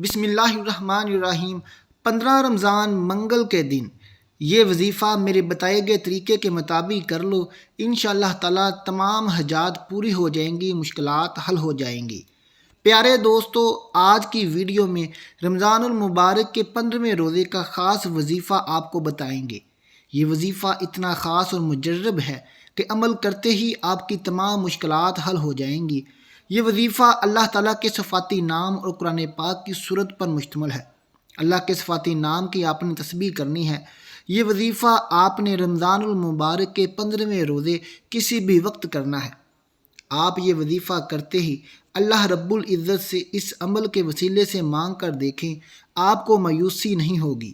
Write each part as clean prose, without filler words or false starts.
بسم اللہ الرحمن الرحیم۔ 15 رمضان منگل کے دن یہ وظیفہ میرے بتائے گئے طریقے کے مطابق کر لو، انشاءاللہ تعالی تمام حاجات پوری ہو جائیں گی، مشکلات حل ہو جائیں گی۔ پیارے دوستو، آج کی ویڈیو میں رمضان المبارک کے 15ویں روزے کا خاص وظیفہ آپ کو بتائیں گے۔ یہ وظیفہ اتنا خاص اور مجرب ہے کہ عمل کرتے ہی آپ کی تمام مشکلات حل ہو جائیں گی۔ یہ وظیفہ اللہ تعالیٰ کے صفاتی نام اور قرآن پاک کی صورت پر مشتمل ہے۔ اللہ کے صفاتی نام کی آپ نے تسبیح کرنی ہے۔ یہ وظیفہ آپ نے رمضان المبارک کے 15ویں روزے کسی بھی وقت کرنا ہے۔ آپ یہ وظیفہ کرتے ہی اللہ رب العزت سے اس عمل کے وسیلے سے مانگ کر دیکھیں، آپ کو مایوسی نہیں ہوگی،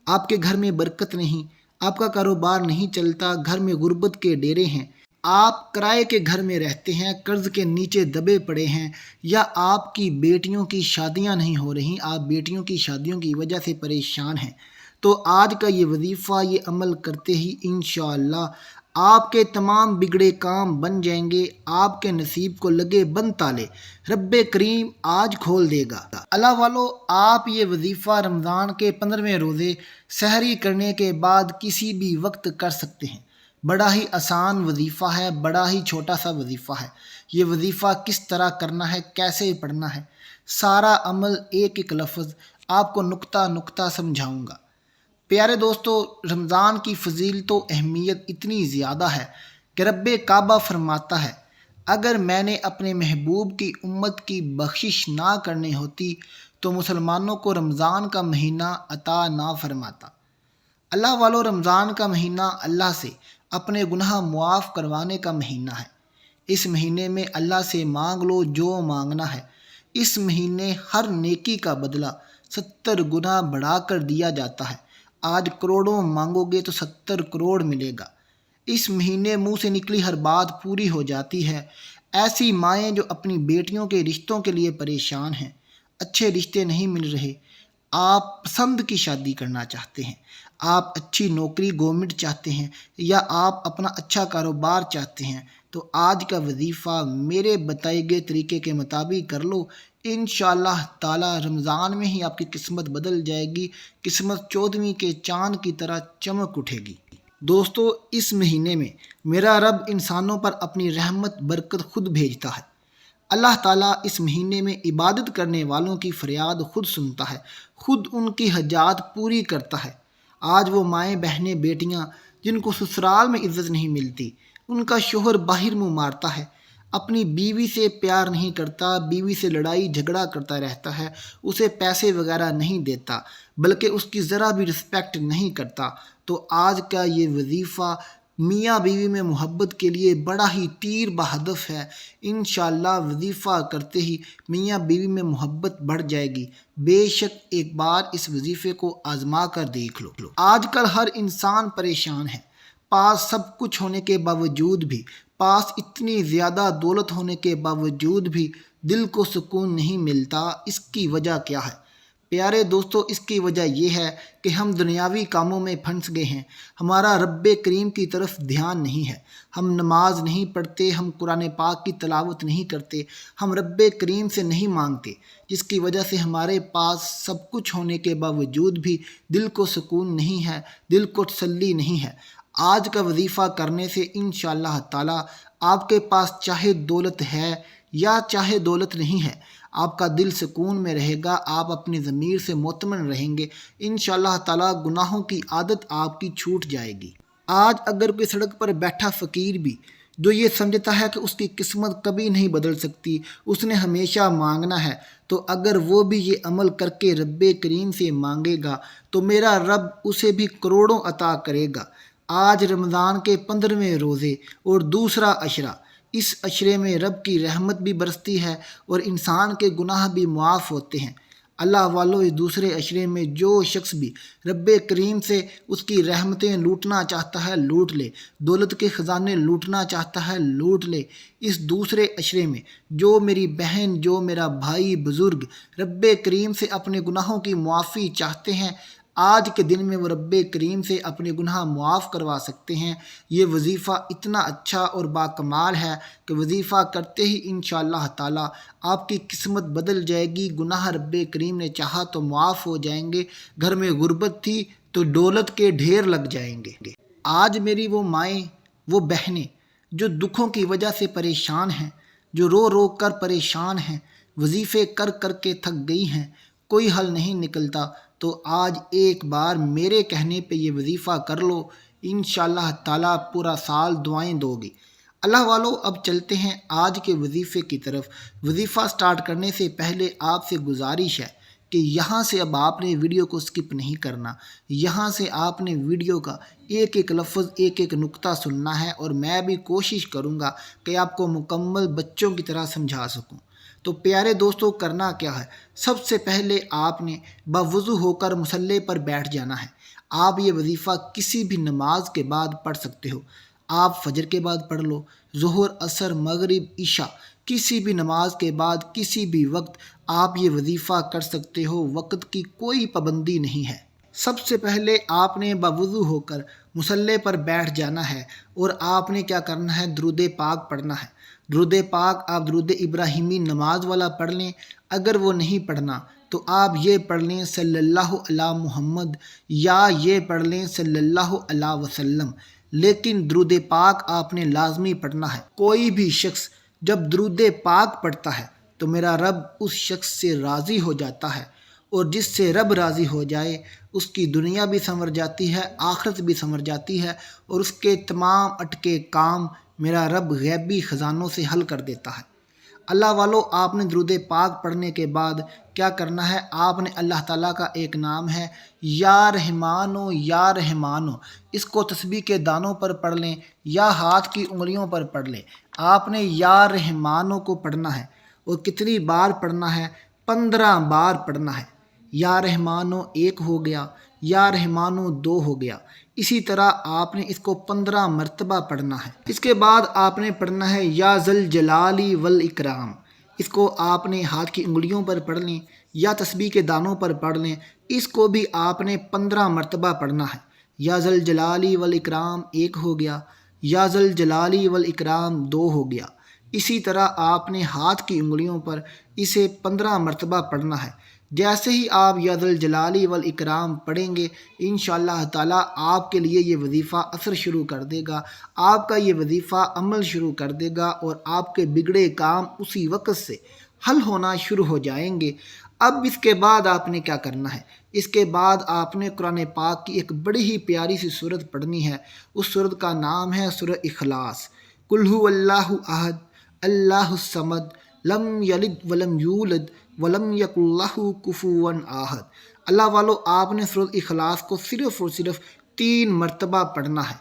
آپ کے گھر میں برکت نہیں، آپ کا کاروبار نہیں چلتا، گھر میں غربت کے ڈیرے ہیں، آپ کرائے کے گھر میں رہتے ہیں، قرض کے نیچے دبے پڑے ہیں، یا آپ کی بیٹیوں کی شادیاں نہیں ہو رہی، آپ بیٹیوں کی شادیوں کی وجہ سے پریشان ہیں، تو آج کا یہ وظیفہ، یہ عمل کرتے ہی انشاءاللہ آپ کے تمام بگڑے کام بن جائیں گے، آپ کے نصیب کو لگے بند تالے رب کریم آج کھول دے گا۔ اللہ والو، آپ یہ وظیفہ رمضان کے 15ویں روزے سحری کرنے کے بعد کسی بھی وقت کر سکتے ہیں۔ بڑا ہی آسان وظیفہ ہے، بڑا ہی چھوٹا سا وظیفہ ہے۔ یہ وظیفہ کس طرح کرنا ہے، کیسے پڑھنا ہے، سارا عمل ایک ایک لفظ آپ کو نقطہ نقطہ سمجھاؤں گا۔ پیارے دوستو، رمضان کی فضیلت و اہمیت اتنی زیادہ ہے کہ رب کعبہ فرماتا ہے، اگر میں نے اپنے محبوب کی امت کی بخشش نہ کرنی ہوتی تو مسلمانوں کو رمضان کا مہینہ عطا نہ فرماتا۔ اللہ والو، رمضان کا مہینہ اللہ سے اپنے گناہ معاف کروانے کا مہینہ ہے۔ اس مہینے میں اللہ سے مانگ لو جو مانگنا ہے۔ اس مہینے ہر نیکی کا بدلہ 70 گنا بڑھا کر دیا جاتا ہے۔ آج کروڑوں مانگو گے تو 70 کروڑ ملے گا۔ اس مہینے منہ سے نکلی ہر بات پوری ہو جاتی ہے۔ ایسی مائیں جو اپنی بیٹیوں کے رشتوں کے لیے پریشان ہیں، اچھے رشتے نہیں مل رہے، آپ پسند کی شادی کرنا چاہتے ہیں، آپ اچھی نوکری گورنمنٹ چاہتے ہیں، یا آپ اپنا اچھا کاروبار چاہتے ہیں، تو آج کا وظیفہ میرے بتائے گئے طریقے کے مطابق کر لو، انشاءاللہ تعالی رمضان میں ہی آپ کی قسمت بدل جائے گی، قسمت 14ویں کے چاند کی طرح چمک اٹھے گی۔ دوستو، اس مہینے میں میرا رب انسانوں پر اپنی رحمت برکت خود بھیجتا ہے۔ اللہ تعالیٰ اس مہینے میں عبادت کرنے والوں کی فریاد خود سنتا ہے، خود ان کی حاجات پوری کرتا ہے۔ آج وہ مائیں بہنیں بیٹیاں جن کو سسرال میں عزت نہیں ملتی، ان کا شوہر باہر منہ مارتا ہے، اپنی بیوی سے پیار نہیں کرتا، بیوی سے لڑائی جھگڑا کرتا رہتا ہے، اسے پیسے وغیرہ نہیں دیتا، بلکہ اس کی ذرا بھی رسپیکٹ نہیں کرتا، تو آج کا یہ وظیفہ میاں بیوی میں محبت کے لیے بڑا ہی تیر بہدف ہے۔ انشاءاللہ وظیفہ کرتے ہی میاں بیوی میں محبت بڑھ جائے گی۔ بے شک ایک بار اس وظیفے کو آزما کر دیکھ لو۔ آج کل ہر انسان پریشان ہے، پاس سب کچھ ہونے کے باوجود بھی، پاس اتنی زیادہ دولت ہونے کے باوجود بھی دل کو سکون نہیں ملتا۔ اس کی وجہ کیا ہے؟ پیارے دوستو، اس کی وجہ یہ ہے کہ ہم دنیاوی کاموں میں پھنس گئے ہیں، ہمارا رب کریم کی طرف دھیان نہیں ہے، ہم نماز نہیں پڑھتے، ہم قرآن پاک کی تلاوت نہیں کرتے، ہم رب کریم سے نہیں مانگتے، جس کی وجہ سے ہمارے پاس سب کچھ ہونے کے باوجود بھی دل کو سکون نہیں ہے، دل کو تسلی نہیں ہے۔ آج کا وظیفہ کرنے سے انشاءاللہ تعالی آپ کے پاس چاہے دولت ہے یا چاہے دولت نہیں ہے، آپ کا دل سکون میں رہے گا، آپ اپنی ضمیر سے مطمئن رہیں گے، انشاءاللہ تعالی گناہوں کی عادت آپ کی چھوٹ جائے گی۔ آج اگر کوئی سڑک پر بیٹھا فقیر بھی جو یہ سمجھتا ہے کہ اس کی قسمت کبھی نہیں بدل سکتی، اس نے ہمیشہ مانگنا ہے، تو اگر وہ بھی یہ عمل کر کے رب کریم سے مانگے گا تو میرا رب اسے بھی کروڑوں عطا کرے گا۔ آج رمضان کے 15ویں روزے اور دوسرا عشرہ، اس عشرے میں رب کی رحمت بھی برستی ہے اور انسان کے گناہ بھی معاف ہوتے ہیں۔ اللہ والو، اس دوسرے عشرے میں جو شخص بھی رب کریم سے اس کی رحمتیں لوٹنا چاہتا ہے لوٹ لے، دولت کے خزانے لوٹنا چاہتا ہے لوٹ لے۔ اس دوسرے عشرے میں جو میری بہن، جو میرا بھائی بزرگ رب کریم سے اپنے گناہوں کی معافی چاہتے ہیں، آج کے دن میں وہ رب کریم سے اپنے گناہ معاف کروا سکتے ہیں۔ یہ وظیفہ اتنا اچھا اور باکمال ہے کہ وظیفہ کرتے ہی انشاءاللہ تعالی آپ کی قسمت بدل جائے گی، گناہ رب کریم نے چاہا تو معاف ہو جائیں گے، گھر میں غربت تھی تو دولت کے ڈھیر لگ جائیں گے۔ آج میری وہ مائیں، وہ بہنیں جو دکھوں کی وجہ سے پریشان ہیں، جو رو رو کر پریشان ہیں، وظیفے کر کر کے تھک گئی ہیں، کوئی حل نہیں نکلتا، تو آج ایک بار میرے کہنے پہ یہ وظیفہ کر لو، انشاءاللہ تعالیٰ پورا سال دعائیں دو گی۔ اللہ والو، اب چلتے ہیں آج کے وظیفے کی طرف۔ وظیفہ سٹارٹ کرنے سے پہلے آپ سے گزارش ہے کہ یہاں سے اب آپ نے ویڈیو کو سکپ نہیں کرنا، یہاں سے آپ نے ویڈیو کا ایک ایک لفظ، ایک ایک نقطہ سننا ہے، اور میں بھی کوشش کروں گا کہ آپ کو مکمل بچوں کی طرح سمجھا سکوں۔ تو پیارے دوستو، کرنا کیا ہے؟ سب سے پہلے آپ نے باوضو ہو کر مصلی پر بیٹھ جانا ہے۔ آپ یہ وظیفہ کسی بھی نماز کے بعد پڑھ سکتے ہو۔ آپ فجر کے بعد پڑھ لو، ظہر، عصر، مغرب، عشاء، کسی بھی نماز کے بعد کسی بھی وقت آپ یہ وظیفہ کر سکتے ہو، وقت کی کوئی پابندی نہیں ہے۔ سب سے پہلے آپ نے باوضو ہو کر مصلی پر بیٹھ جانا ہے، اور آپ نے کیا کرنا ہے؟ درود پاک پڑھنا ہے۔ درود پاک آپ درود ابراہیمی نماز والا پڑھ لیں، اگر وہ نہیں پڑھنا تو آپ یہ پڑھ لیں صلی اللہ علی محمد، یا یہ پڑھ لیں صلی اللہ علیہ وسلم، لیکن درود پاک آپ نے لازمی پڑھنا ہے۔ کوئی بھی شخص جب درود پاک پڑھتا ہے تو میرا رب اس شخص سے راضی ہو جاتا ہے، اور جس سے رب راضی ہو جائے اس کی دنیا بھی سنور جاتی ہے، آخرت بھی سنور جاتی ہے، اور اس کے تمام اٹکے کام میرا رب غیبی خزانوں سے حل کر دیتا ہے۔ اللہ والو، آپ نے درود پاک پڑھنے کے بعد کیا کرنا ہے؟ آپ نے اللہ تعالیٰ کا ایک نام ہے یا رحمانو، یا رحمانو، اس کو تسبیح کے دانوں پر پڑھ لیں یا ہاتھ کی انگلیوں پر پڑھ لیں۔ آپ نے یا رحمانو کو پڑھنا ہے، اور کتنی بار پڑھنا ہے؟ 15 بار پڑھنا ہے۔ یا رحمانو 1 ہو گیا، یا رحمانو 2 ہو گیا، اسی طرح آپ نے اس کو 15 مرتبہ پڑھنا ہے۔ اس کے بعد آپ نے پڑھنا ہے یا ذل جلالی والاکرام، اس کو آپ نے ہاتھ کی انگلیوں پر پڑھ لیں یا تسبیح کے دانوں پر پڑھ لیں، اس کو بھی آپ نے 15 مرتبہ پڑھنا ہے۔ یا ذل جلالی والاکرام 1 ہو گیا، یا ذل جلالی والاکرام 2 ہو گیا، اسی طرح آپ نے ہاتھ کی انگلیوں پر اسے 15 مرتبہ پڑھنا ہے۔ جیسے ہی آپ یا ذل جلالی والاکرام پڑھیں گے، انشاءاللہ تعالیٰ آپ کے لیے یہ وظیفہ اثر شروع کر دے گا، آپ کا یہ وظیفہ عمل شروع کر دے گا، اور آپ کے بگڑے کام اسی وقت سے حل ہونا شروع ہو جائیں گے۔ اب اس کے بعد آپ نے کیا کرنا ہے؟ اس کے بعد آپ نے قرآن پاک کی ایک بڑی ہی پیاری سی سورت پڑھنی ہے۔ اس سورت کا نام ہے سورہ اخلاص۔ قل هو اللہ احد اللہ الصمد لم یلد ولم یولد ولم یکن لہ کفوا احد۔ اللہ والو، آپ نے سورۃ اخلاص کو صرف اور صرف 3 مرتبہ پڑھنا ہے۔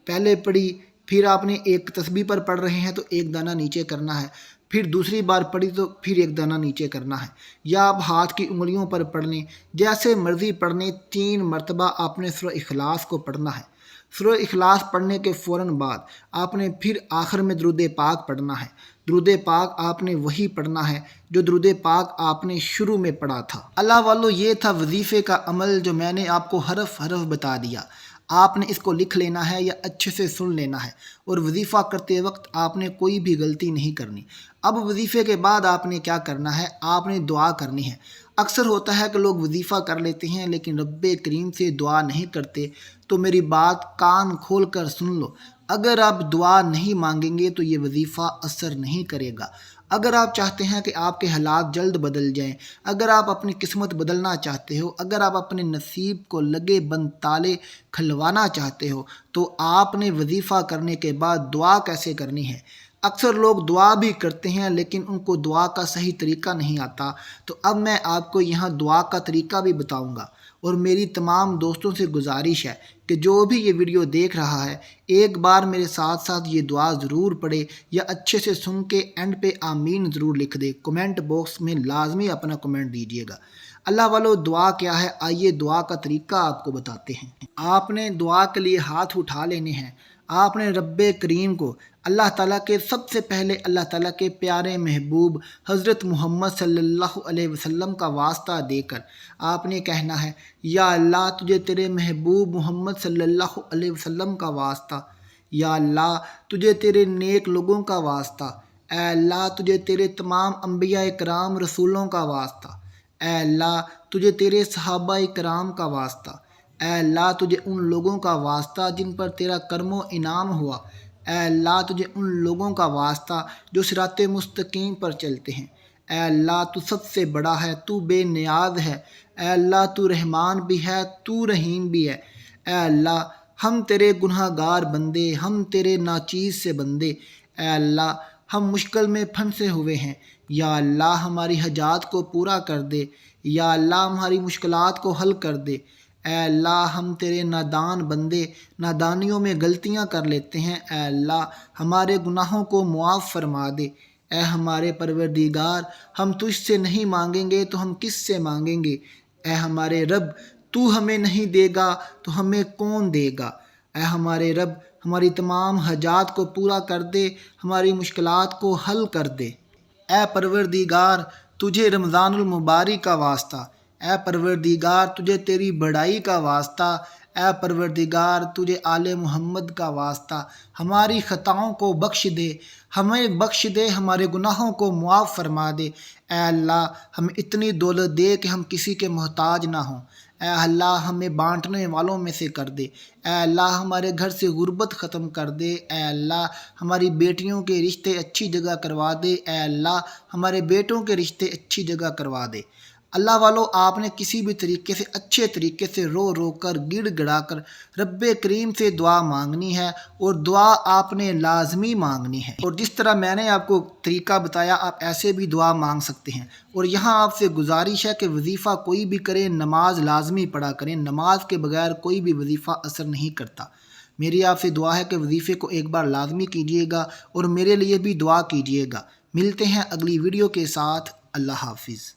پہلے پڑھی، پھر آپ نے ایک تسبیح پر پڑھ رہے ہیں تو ایک دانہ نیچے کرنا ہے، پھر دوسری بار پڑھی تو پھر ایک دانہ نیچے کرنا ہے، یا آپ ہاتھ کی انگلیوں پر پڑھ لیں، جیسے مرضی پڑھنے۔ 3 مرتبہ آپ نے سورہ اخلاص کو پڑھنا ہے۔ سورہ اخلاص پڑھنے کے فوراً بعد آپ نے پھر آخر میں درود پاک پڑھنا ہے۔ درود پاک آپ نے وہی پڑھنا ہے جو درود پاک آپ نے شروع میں پڑھا تھا۔ اللہ والو، یہ تھا وظیفے کا عمل جو میں نے آپ کو حرف حرف بتا دیا۔ آپ نے اس کو لکھ لینا ہے یا اچھے سے سن لینا ہے، اور وظیفہ کرتے وقت آپ نے کوئی بھی غلطی نہیں کرنی۔ اب وظیفے کے بعد آپ نے کیا کرنا ہے؟ آپ نے دعا کرنی ہے۔ اکثر ہوتا ہے کہ لوگ وظیفہ کر لیتے ہیں لیکن رب کریم سے دعا نہیں کرتے، تو میری بات کان کھول کر سن لو۔ اگر آپ دعا نہیں مانگیں گے تو یہ وظیفہ اثر نہیں کرے گا۔ اگر آپ چاہتے ہیں کہ آپ کے حالات جلد بدل جائیں، اگر آپ اپنی قسمت بدلنا چاہتے ہو، اگر آپ اپنے نصیب کو لگے بند تالے کھلوانا چاہتے ہو، تو آپ نے وظیفہ کرنے کے بعد دعا کیسے کرنی ہے۔ اکثر لوگ دعا بھی کرتے ہیں لیکن ان کو دعا کا صحیح طریقہ نہیں آتا، تو اب میں آپ کو یہاں دعا کا طریقہ بھی بتاؤں گا۔ اور میری تمام دوستوں سے گزارش ہے کہ جو بھی یہ ویڈیو دیکھ رہا ہے، ایک بار میرے ساتھ ساتھ یہ دعا ضرور پڑھے، یا اچھے سے سن کے اینڈ پہ آمین ضرور لکھ دے۔ کمنٹ باکس میں لازمی اپنا کمنٹ دیجیے گا۔ اللہ والو، دعا کیا ہے؟ آئیے دعا کا طریقہ آپ کو بتاتے ہیں۔ آپ نے دعا کے لیے ہاتھ اٹھا لینے ہیں۔ آپ نے رب کریم کو اللہ تعالیٰ کے سب سے پہلے اللہ تعالیٰ کے پیارے محبوب حضرت محمد صلی اللہ علیہ وسلم کا واسطہ دے کر آپ نے کہنا ہے یا اللہ تجھے تیرے محبوب محمد صلی اللہ علیہ وسلم کا واسطہ، یا اللہ تجھے تیرے نیک لوگوں کا واسطہ، اے اللہ تجھے تیرے تمام انبیاء کرام رسولوں کا واسطہ، اے اللہ تجھے تیرے صحابہ کرام کا واسطہ، اے اللہ تجھے ان لوگوں کا واسطہ جن پر تیرا کرم و انعام ہوا، اے اللہ تجھے ان لوگوں کا واسطہ جو صراط مستقیم پر چلتے ہیں، اے اللہ تو سب سے بڑا ہے، تو بے نیاز ہے، اے اللہ تو رحمان بھی ہے، تو رحیم بھی ہے، اے اللہ ہم تیرے گناہ گار بندے، ہم تیرے ناچیز سے بندے، اے اللہ ہم مشکل میں پھنسے ہوئے ہیں، یا اللہ ہماری حاجات کو پورا کر دے، یا اللہ ہماری مشکلات کو حل کر دے، اے اللہ ہم تیرے نادان بندے نادانیوں میں غلطیاں کر لیتے ہیں، اے اللہ ہمارے گناہوں کو معاف فرما دے، اے ہمارے پروردگار ہم تجھ سے نہیں مانگیں گے تو ہم کس سے مانگیں گے، اے ہمارے رب تو ہمیں نہیں دے گا تو ہمیں کون دے گا، اے ہمارے رب ہماری تمام حاجات کو پورا کر دے، ہماری مشکلات کو حل کر دے، اے پروردگار تجھے رمضان المبارک کا واسطہ، اے پروردگار تجھے تیری بڑائی کا واسطہ، اے پروردگار تجھے آل محمد کا واسطہ، ہماری خطاؤں کو بخش دے، ہمیں بخش دے، ہمارے گناہوں کو معاف فرما دے، اے اللہ ہمیں اتنی دولت دے کہ ہم کسی کے محتاج نہ ہوں، اے اللہ ہمیں بانٹنے والوں میں سے کر دے، اے اللہ ہمارے گھر سے غربت ختم کر دے، اے اللہ ہماری بیٹیوں کے رشتے اچھی جگہ کروا دے، اے اللہ ہمارے بیٹوں کے رشتے اچھی جگہ کروا دے۔ اللہ والو آپ نے کسی بھی طریقے سے اچھے طریقے سے رو رو کر گڑ گڑا کر رب کریم سے دعا مانگنی ہے، اور دعا آپ نے لازمی مانگنی ہے، اور جس طرح میں نے آپ کو طریقہ بتایا آپ ایسے بھی دعا مانگ سکتے ہیں۔ اور یہاں آپ سے گزارش ہے کہ وظیفہ کوئی بھی کرے نماز لازمی پڑھا کریں، نماز کے بغیر کوئی بھی وظیفہ اثر نہیں کرتا۔ میری آپ سے دعا ہے کہ وظیفے کو ایک بار لازمی کیجیے گا اور میرے لیے بھی دعا کیجیے گا۔ ملتے ہیں اگلی ویڈیو کے ساتھ، اللہ حافظ۔